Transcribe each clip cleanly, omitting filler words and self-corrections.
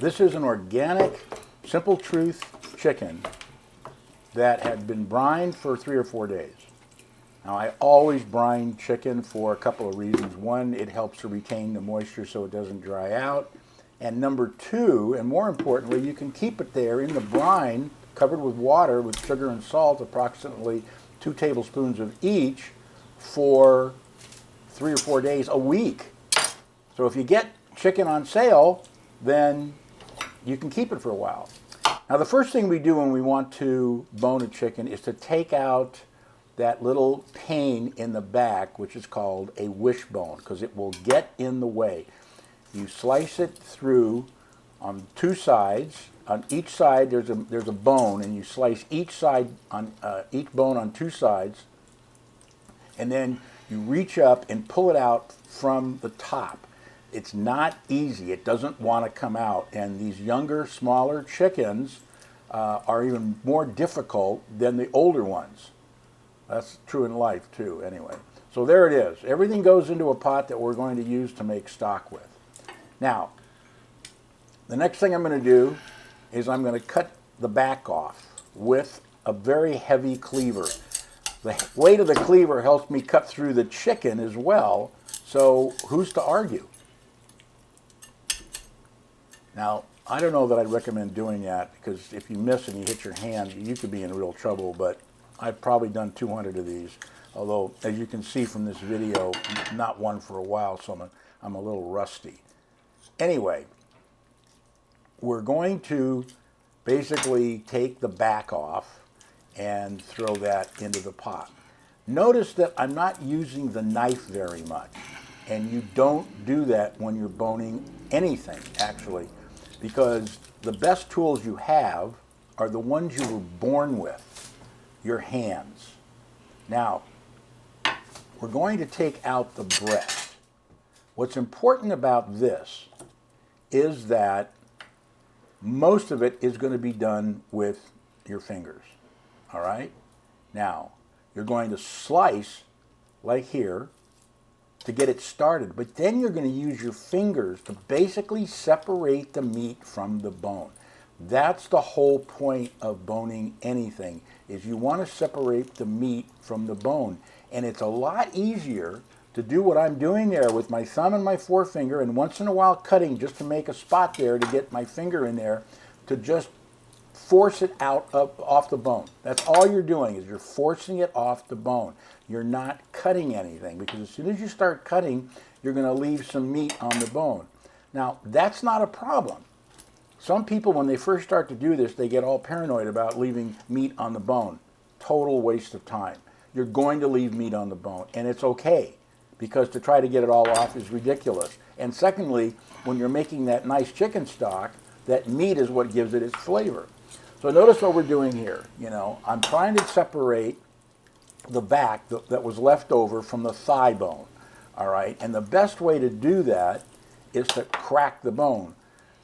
This is an organic, Simple Truth chicken that had been brined for 3 or 4 days. Now, I always brine chicken for a couple of reasons. One, it helps to retain the moisture so it doesn't dry out. And number two, and more importantly, you can keep it there in the brine, covered with water with sugar and salt, approximately 2 tablespoons of each, for 3 or 4 days a week. So if you get chicken on sale, then you can keep it for a while. Now, the first thing we do when we want to bone a chicken is to take out that little pane in the back, which is called a wishbone, because it will get in the way. You slice it through on 2 sides. On each side there's a bone, and you slice each side on each bone on 2 sides, and then you reach up and pull it out from the top. It's not easy. It doesn't want to come out, and these younger, smaller chickens are even more difficult than the older ones. That's true in life too, anyway. So there it is. Everything goes into a pot that we're going to use to make stock with. Now, the next thing I'm going to do is I'm going to cut the back off with a very heavy cleaver. The weight of the cleaver helps me cut through the chicken as well, so who's to argue? Now, I don't know that I'd recommend doing that, because if you miss and you hit your hand, you could be in real trouble, but I've probably done 200 of these, although, as you can see from this video, not one for a while, so I'm a little rusty. Anyway, we're going to basically take the back off and throw that into the pot. Notice that I'm not using the knife very much, and you don't do that when you're boning anything, actually, because the best tools you have are the ones you were born with. Your hands. Now, we're going to take out the breast. What's important about this is that most of it is going to be done with your fingers. All right? Now, you're going to slice like here to get it started, but then you're going to use your fingers to basically separate the meat from the bone. That's the whole point of boning anything, is you want to separate the meat from the bone. And it's a lot easier to do what I'm doing there with my thumb and my forefinger, and once in a while cutting just to make a spot there to get my finger in there, to just force it out off the bone. That's all you're doing, is you're forcing it off the bone. You're not cutting anything, because as soon as you start cutting, you're going to leave some meat on the bone. Now, that's not a problem. Some people, when they first start to do this, they get all paranoid about leaving meat on the bone. Total waste of time. You're going to leave meat on the bone, and it's okay, because to try to get it all off is ridiculous. And secondly, when you're making that nice chicken stock, that meat is what gives it its flavor. So notice what we're doing here. You know, I'm trying to separate the back that was left over from the thigh bone. All right, and the best way to do that is to crack the bone.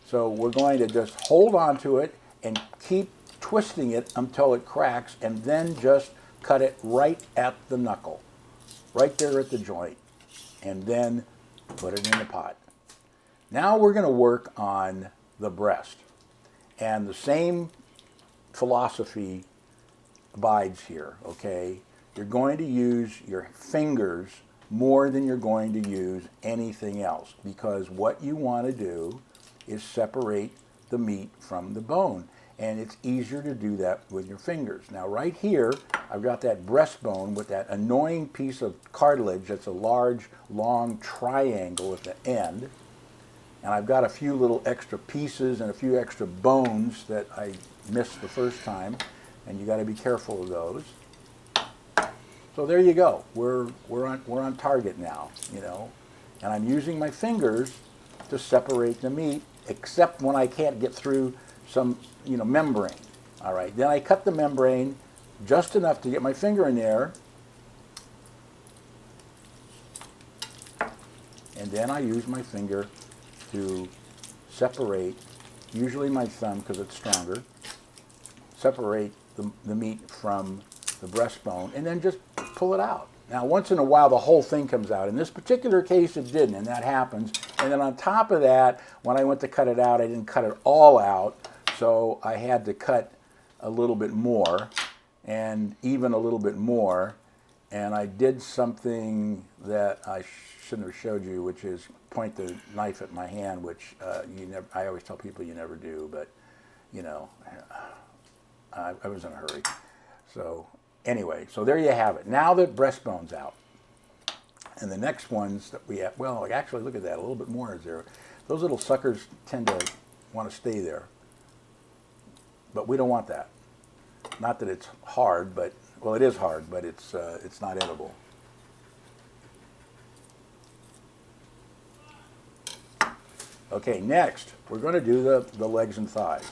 So we're going to just hold on to it and keep twisting it until it cracks, and then just cut it right at the knuckle, right there at the joint, and then put it in the pot. Now we're going to work on the breast, and the same philosophy abides here, okay? You're going to use your fingers more than you're going to use anything else, because what you want to do is separate the meat from the bone, and it's easier to do that with your fingers. Now right here, I've got that breastbone with that annoying piece of cartilage that's a large, long triangle at the end, and I've got a few little extra pieces and a few extra bones that I missed the first time, and you got to be careful of those. So there you go. We're on target now, you know, and I'm using my fingers to separate the meat, except when I can't get through some, you know, membrane. All right, then I cut the membrane just enough to get my finger in there, and then I use my finger to separate, usually my thumb because it's stronger, separate the meat from the breastbone, and then just pull it out. Now, once in a while, the whole thing comes out. In this particular case, it didn't, and that happens. And then on top of that, when I went to cut it out, I didn't cut it all out, so I had to cut a little bit more, and even a little bit more. And I did something that I shouldn't have showed you, which is point the knife at my hand, which I always tell people you never do, but, you know, I was in a hurry. So anyway, so there you have it. Now the breastbone's out. And the next ones that we have, well, actually, look at that, a little bit more is there. Those little suckers tend to want to stay there. But we don't want that. Not that it's hard, but, well, it is hard, but it's not edible. Okay, next, we're going to do the legs and thighs.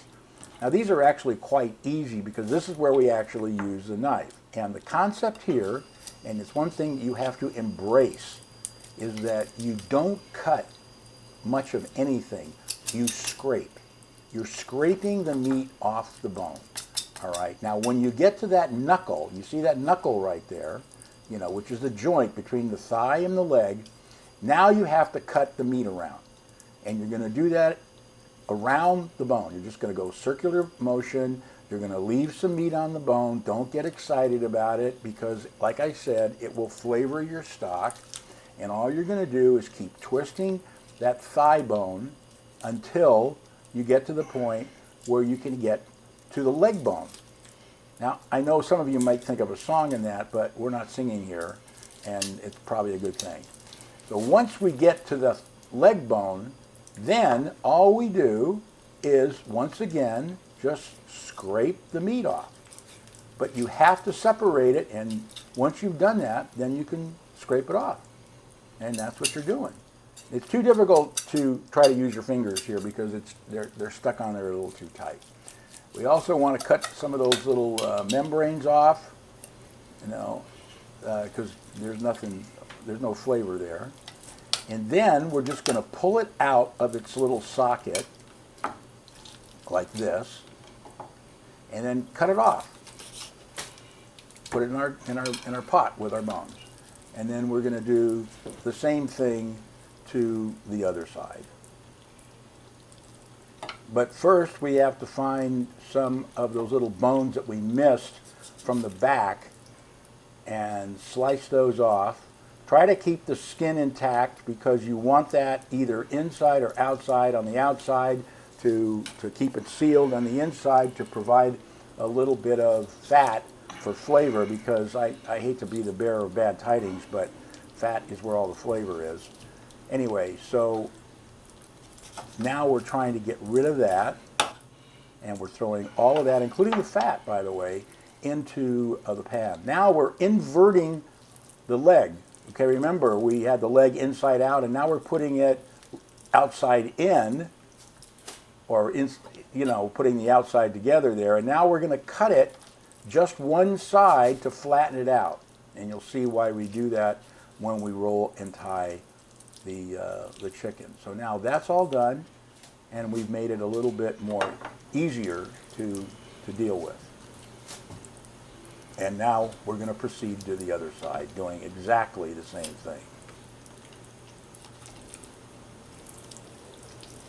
Now, these are actually quite easy because this is where we actually use the knife. And the concept here, and it's one thing you have to embrace, is that you don't cut much of anything. You scrape. You're scraping the meat off the bone. All right. Now, when you get to that knuckle, you see that knuckle right there, you know, which is the joint between the thigh and the leg. Now you have to cut the meat around. And you're going to do that around the bone. You're just going to go circular motion. You're going to leave some meat on the bone. Don't get excited about it because, like I said, it will flavor your stock. And all you're going to do is keep twisting that thigh bone until you get to the point where you can get to the leg bone. Now, I know some of you might think of a song in that, but we're not singing here, and it's probably a good thing. So once we get to the leg bone, then all we do is, once again, just scrape the meat off. But you have to separate it, and once you've done that, then you can scrape it off. And that's what you're doing. It's too difficult to try to use your fingers here because they're stuck on there a little too tight. We also want to cut some of those little membranes off, you know, because there's no flavor there. And then we're just going to pull it out of its little socket like this, and then cut it off. Put it in our pot with our bones, and then we're going to do the same thing to the other side. But first, we have to find some of those little bones that we missed from the back and slice those off. Try to keep the skin intact because you want that either inside or outside. On the outside to keep it sealed, on the inside to provide a little bit of fat for flavor, because I hate to be the bearer of bad tidings, but fat is where all the flavor is. Anyway, so now we're trying to get rid of that, and we're throwing all of that, including the fat, by the way, into the pan. Now we're inverting the leg. Okay, remember we had the leg inside out, and now we're putting it outside in, or putting the outside together there. And now we're going to cut it just one side to flatten it out, and you'll see why we do that when we roll and tie the chicken. So now that's all done, and we've made it a little bit more easier to deal with. And now we're going to proceed to the other side, doing exactly the same thing.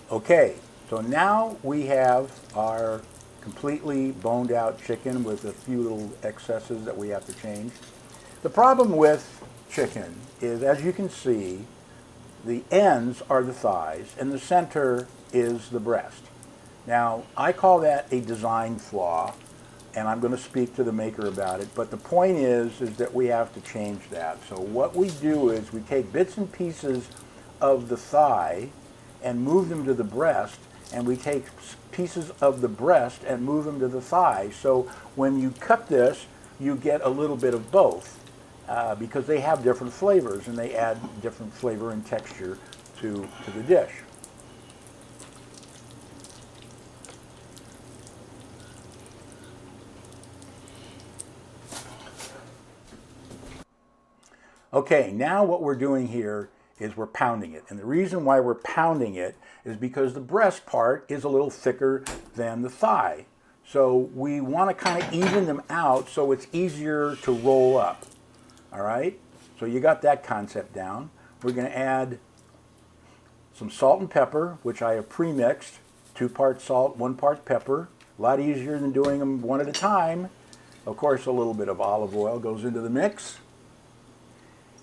Okay, so now we have our completely boned out chicken with a few little excesses that we have to change. The problem with chicken is, as you can see, the ends are the thighs and the center is the breast. Now, I call that a design flaw, and I'm going to speak to the maker about it, but the point is that we have to change that. So what we do is we take bits and pieces of the thigh and move them to the breast, and we take pieces of the breast and move them to the thigh. So when you cut this, you get a little bit of both, because they have different flavors, and they add different flavor and texture to the dish. Okay, now what we're doing here is we're pounding it. And the reason why we're pounding it is because the breast part is a little thicker than the thigh. So we want to kind of even them out so it's easier to roll up. All right? So you got that concept down. We're going to add some salt and pepper, which I have pre-mixed. 2 parts salt, 1 part pepper. A lot easier than doing them one at a time. Of course, a little bit of olive oil goes into the mix.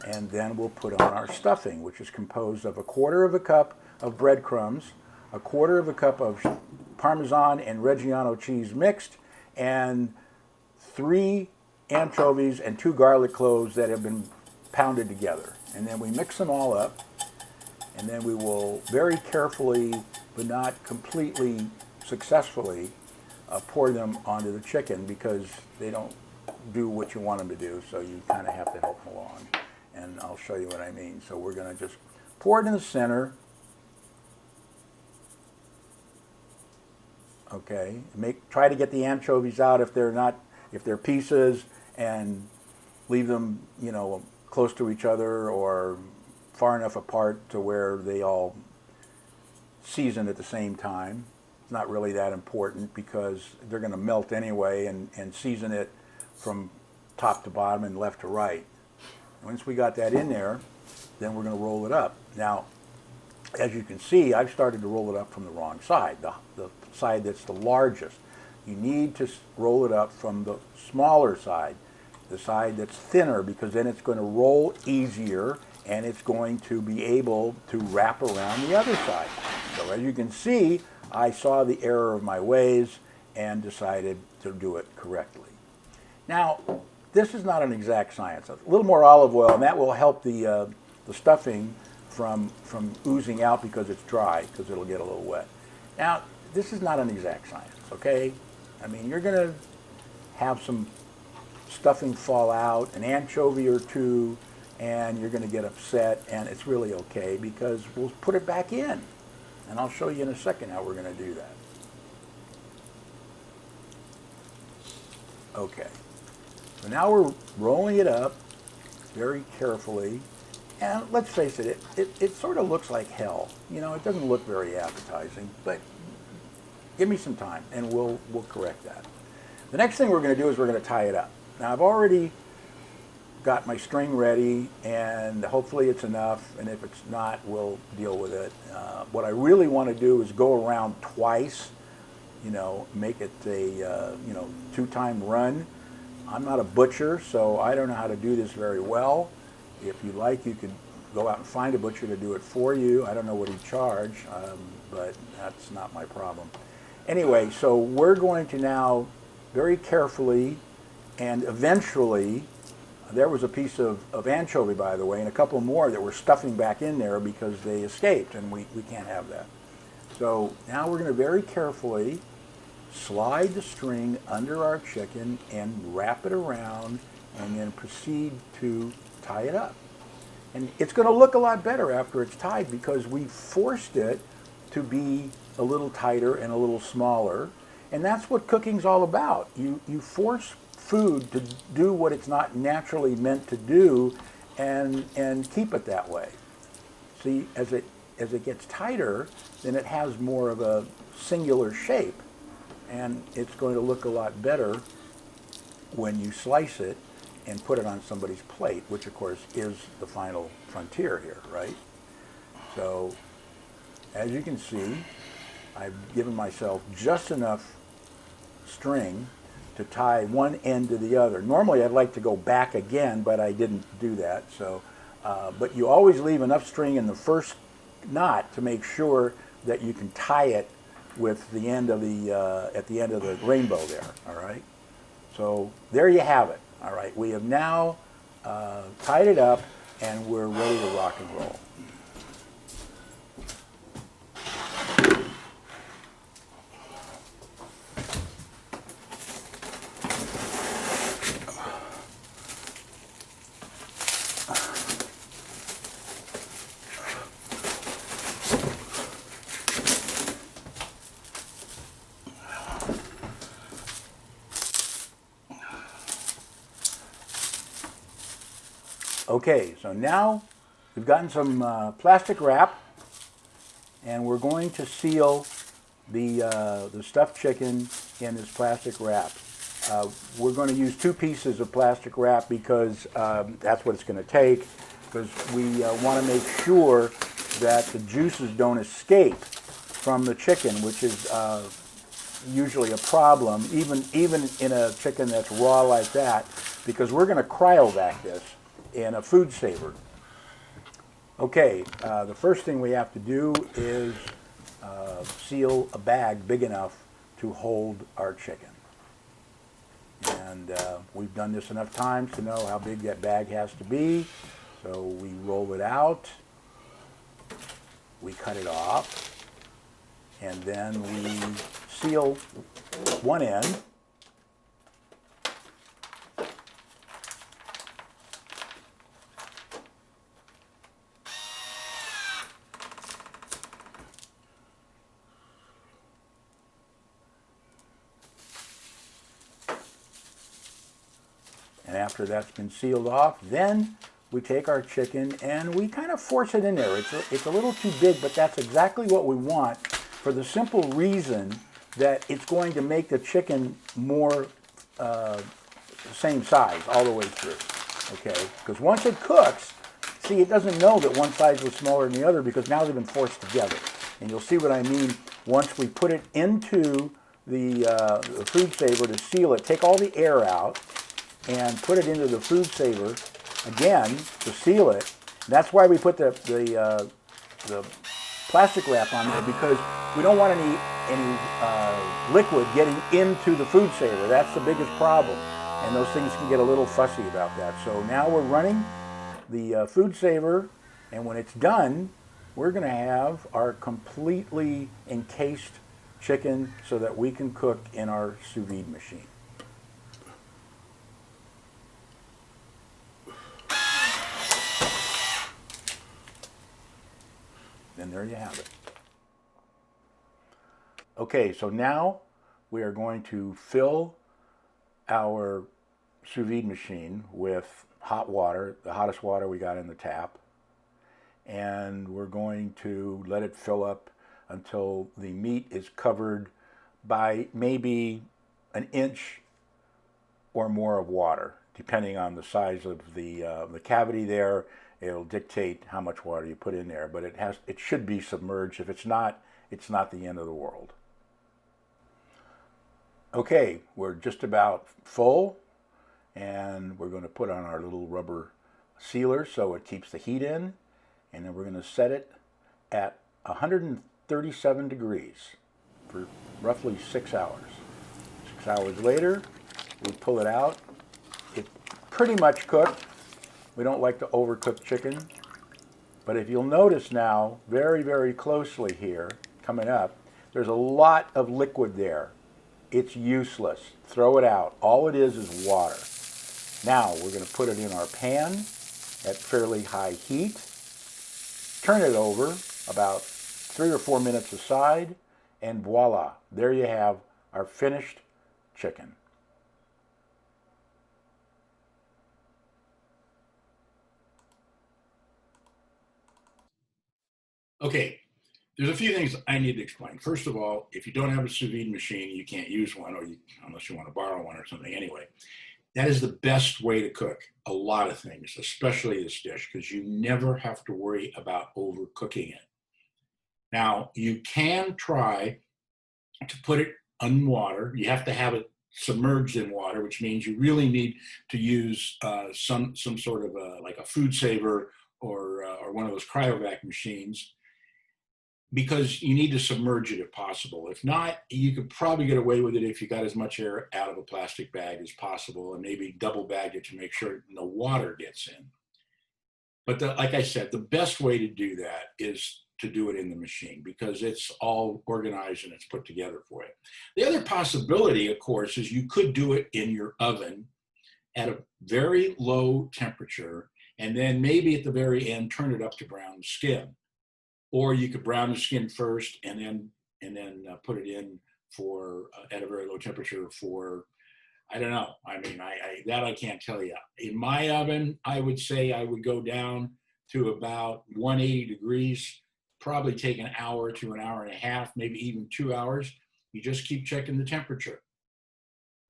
And then we'll put on our stuffing, which is composed of 1/4 cup of breadcrumbs, 1/4 cup of Parmesan and Reggiano cheese mixed, and 3 anchovies and 2 garlic cloves that have been pounded together. And then we mix them all up, and then we will very carefully, but not completely successfully, pour them onto the chicken, because they don't do what you want them to do, so you kind of have to help them along. And I'll show you what I mean. So we're going to just pour it in the center. Okay, try to get the anchovies out if they're pieces, and leave them, you know, close to each other or far enough apart to where they all season at the same time. It's not really that important, because they're going to melt anyway, and season it from top to bottom and left to right. Once we got that in there, then we're going to roll it up. Now, as you can see, I've started to roll it up from the wrong side, the side that's the largest. You need to roll it up from the smaller side, the side that's thinner, because then it's going to roll easier, and it's going to be able to wrap around the other side. So as you can see, I saw the error of my ways and decided to do it correctly. Now, this is not an exact science. A little more olive oil, and that will help the stuffing from oozing out, because it's dry, because it'll get a little wet. Now, this is not an exact science, okay? I mean, you're going to have some stuffing fall out, an anchovy or two, and you're going to get upset, and it's really okay, because we'll put it back in. And I'll show you in a second how we're going to do that. Okay. So now we're rolling it up very carefully, and let's face it, it sort of looks like hell. You know, it doesn't look very appetizing, but give me some time, and we'll correct that. The next thing we're going to do is we're going to tie it up. Now, I've already got my string ready, and hopefully it's enough, and if it's not, we'll deal with it. What I really want to do is go around twice, you know, make it a 2-time run. I'm not a butcher, so I don't know how to do this very well. If you like, you could go out and find a butcher to do it for you. I don't know what he'd charge, but that's not my problem. Anyway, so we're going to now very carefully, and eventually, there was a piece of anchovy, by the way, and a couple more that we're stuffing back in there because they escaped, and we can't have that. So now we're going to very carefully slide the string under our chicken and wrap it around, and then proceed to tie it up. And it's going to look a lot better after it's tied, because we forced it to be a little tighter and a little smaller. And that's what cooking's all about. You force food to do what it's not naturally meant to do, and keep it that way. See, as it gets tighter, then it has more of a singular shape, and it's going to look a lot better when you slice it and put it on somebody's plate, which of course is the final frontier here, right? So, as you can see, I've given myself just enough string to tie one end to the other. Normally I'd like to go back again, but I didn't do that. So, but you always leave enough string in the first knot to make sure that you can tie it with the end of the at the end of the rainbow there. All right. So there you have it. All right. We have now tied it up, and we're ready to rock and roll. Okay, so now we've gotten some plastic wrap, and we're going to seal the stuffed chicken in this plastic wrap. We're going to use 2 pieces of plastic wrap because that's what it's going to take, because we want to make sure that the juices don't escape from the chicken, which is usually a problem, even in a chicken that's raw like that, because we're going to cryovac this in a food saver. Okay, the first thing we have to do is seal a bag big enough to hold our chicken. And we've done this enough times to know how big that bag has to be. So we roll it out, we cut it off, and then we seal one end. And after that's been sealed off, then we take our chicken and we kind of force it in there. It's a little too big, but that's exactly what we want, for the simple reason that it's going to make the chicken more same size all the way through. Okay? Because once it cooks, see, it doesn't know that one side was smaller than the other because now they've been forced together. And you'll see what I mean once we put it into the food saver to seal it. Take all the air out and put it into the food saver again to seal it. That's why we put the plastic wrap on there, because we don't want any liquid getting into the food saver. That's the biggest problem, and those things can get a little fussy about that. So now we're running the food saver, and when it's done, we're going to have our completely encased chicken so that we can cook in our sous vide machine. And there you have it. Okay, so now we are going to fill our sous vide machine with hot water, the hottest water we got in the tap, and we're going to let it fill up until the meat is covered by maybe an inch or more of water, depending on the size of the cavity there. It'll dictate how much water you put in there, but it should be submerged. If it's not the end of the world. Okay, we're just about full, and we're going to put on our little rubber sealer so it keeps the heat in, and then we're going to set it at 137 degrees for roughly 6 hours. 6 hours later, we pull it out. It's pretty much cooked. We don't like to overcook chicken, but if you'll notice now, very, very closely here, coming up, there's a lot of liquid there. It's useless. Throw it out. All it is water. Now we're going to put it in our pan at fairly high heat. Turn it over about 3 or 4 minutes aside, and voila, there you have our finished chicken. Okay, there's a few things I need to explain. First of all, if you don't have a sous vide machine, you can't use one, unless you want to borrow one or something anyway. That is the best way to cook a lot of things, especially this dish, because you never have to worry about overcooking it. Now, you can try to put it in water. You have to have it submerged in water, which means you really need to use some sort of like a food saver or one of those cryovac machines, because you need to submerge it if possible. If not, you could probably get away with it if you got as much air out of a plastic bag as possible, and maybe double bag it to make sure no water gets in. But like I said, the best way to do that is to do it in the machine, because it's all organized and it's put together for you. The other possibility, of course, is you could do it in your oven at a very low temperature, and then maybe at the very end turn it up to brown skin. Or you could brown the skin first and then put it in for at a very low temperature for, I don't know. I mean, I can't tell you. In my oven, I would say I would go down to about 180 degrees, probably take an hour to an hour and a half, maybe even 2 hours. You just keep checking the temperature.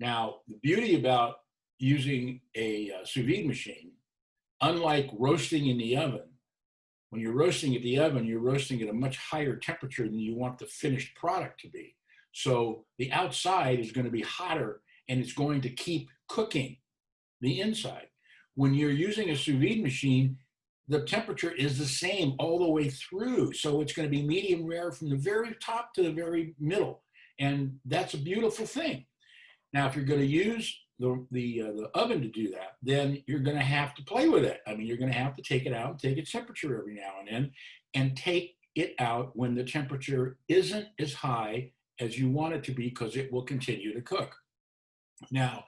Now, the beauty about using a sous vide machine, unlike roasting in the oven, when you're roasting at the oven, you're roasting at a much higher temperature than you want the finished product to be. So the outside is going to be hotter and it's going to keep cooking the inside. When you're using a sous vide machine, the temperature is the same all the way through. So it's going to be medium rare from the very top to the very middle. And that's a beautiful thing. Now, if you're going to use the oven to do that, then you're going to have to play with it. I mean, you're going to have to take it out and take its temperature every now and then, and take it out when the temperature isn't as high as you want it to be, because it will continue to cook. Now,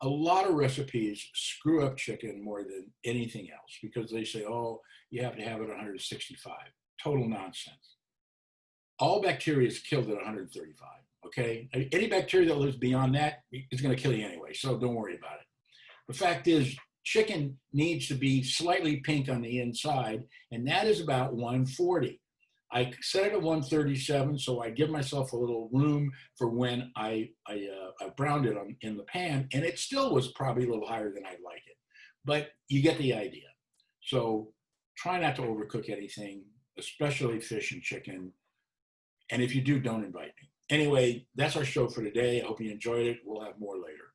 a lot of recipes screw up chicken more than anything else because they say, oh, you have to have it 165. Total nonsense. All bacteria is killed at 135. Okay, any bacteria that lives beyond that is going to kill you anyway, so don't worry about it. The fact is, chicken needs to be slightly pink on the inside, and that is about 140. I set it at 137, so I give myself a little room for when I browned it in the pan, and it still was probably a little higher than I'd like it. But you get the idea. So try not to overcook anything, especially fish and chicken. And if you do, don't invite me. Anyway, that's our show for today. I hope you enjoyed it. We'll have more later.